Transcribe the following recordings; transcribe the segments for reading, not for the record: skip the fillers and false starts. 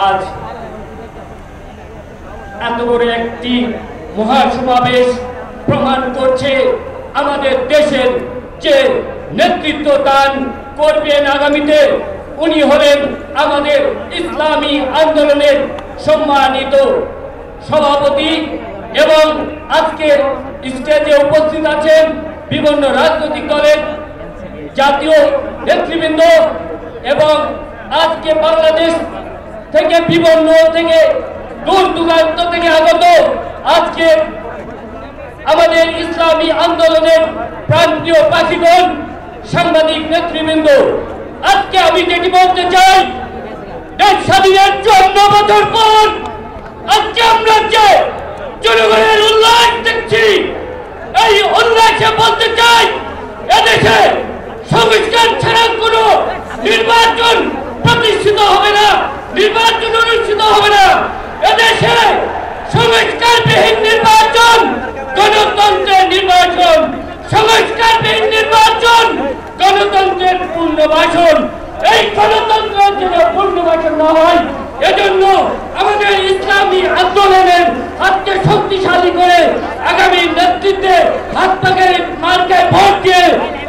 আজ এত বড় একটি মহাসমাবেশ প্রমাণ করছে আমাদের দেশের যে নেতৃত্ব দান করবেন আগামীতে উনি হলেন আমাদের ইসলামী আন্দোলনের সম্মানিত সভাপতি এবং আজকে স্টেজে উপস্থিত আছেন বিভিন্ন রাজনৈতিক দলের জাতীয় নেতৃবৃন্দ এবং আজকে বাংলাদেশ থেকে বিভিন্ন থেকে দূর দূরান্ত থেকে আগত আজকে আমাদের ইসলামী আন্দোলনের প্রান্তীয় প্রাচীগণ সাংবাদিক নেতৃবৃন্দ আজকে আমি যেটি বলতে চাই দেশ স্বাধীনের 54 বছর পর আজকে আমরা যে জনগণের উল্লাস দেখছি এই উল্লাসে বলতে চাই এদেশে সংস্কার ছাড়া কোনো নির্বাচন প্রতিষ্ঠিত হবে না, নির্বাচন অনুষ্ঠিত হবে না। এদেশে সংস্কারবিহীন নির্বাচন গণতন্ত্রের নির্বাচন, সংস্কারবিহীন নির্বাচন গণতন্ত্রের পুনর্বাসন। এই গণতন্ত্র যেন পুনর্বাসন না হয় এজন্য আমাদের ইসলামী আন্দোলনের হাতকে শক্তিশালী করে আগামী নেতৃত্বে হাত পাকে মার্কায় ভোট দিয়ে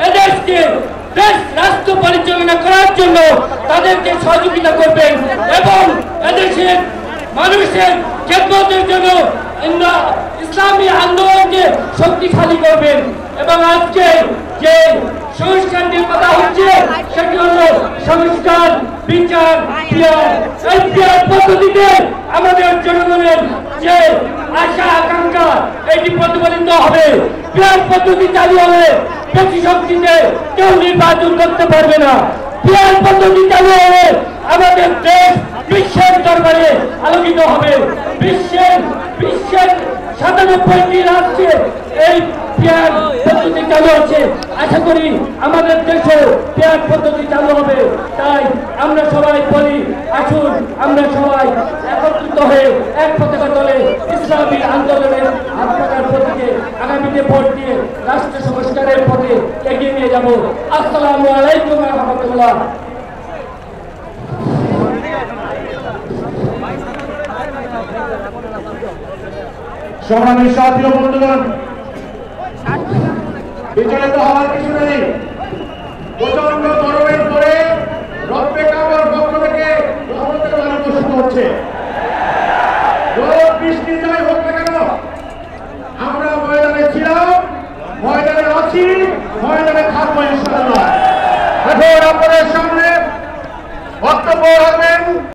এদেশকে দেশ রাষ্ট্র পরিচালনা করার জন্য তাদেরকে সহযোগিতা করবেন এবং এদেশের মানুষের খেদমতের জন্য ইসলামী আন্দোলনকে শক্তিশালী করবেন। এবং আজকে যে সংস্কার নিয়ে কথা হচ্ছে সেটি হল সংস্কার, বিচার, পিয়ার। এই পিয়ার পদ্ধতিতে আমাদের জনগণের যে আশা আকাঙ্ক্ষা এটি প্রতিফলিত হবে। পিয়ার পদ্ধতি চালু হলে বেশি শক্তিতে কেউ নির্বাচন করতে পারবে না। পিয়ার পদ্ধতি চালু হলে আমাদের দেশ বিশ্বের দরবারে আলোকিত হবে। বিশ্বের 97টি রাষ্ট্রে এই পিয়ার পদ্ধতি চালু হচ্ছে। আশা করি আমাদের দেশেও পিয়ার পদ্ধতি চালু হবে। তাই আমরা সবাই বলি আসুন আমরা সবাই একত্রিত হয়ে এক পতাকা তলে ইসলামী আন্দোলনের হাত পাকার প্রতীকে আগামীতে ভোট দিয়ে রাষ্ট্র সংস্কারের পথে এগিয়ে নিয়ে যাব। আসসালামু আলাইকুম ওয়া রাহমাতুল্লাহ। সম্মানিত সাথী ও বন্ধুগণ, বিচলিত হওয়ার কিছু নেই। প্রচন্ড গরমের পরে রব্বে কাবার পক্ষ থেকে রহমতের বাণী ঘোষিত হচ্ছে। রোদ বৃষ্টি যাই হোক না কেন আমরা ময়দানে ছিলাম, ময়দানে আছি, ময়দানে থাকবো ইনশাআল্লাহ। এখন আপনাদের সামনে বক্তব্য রাখবেন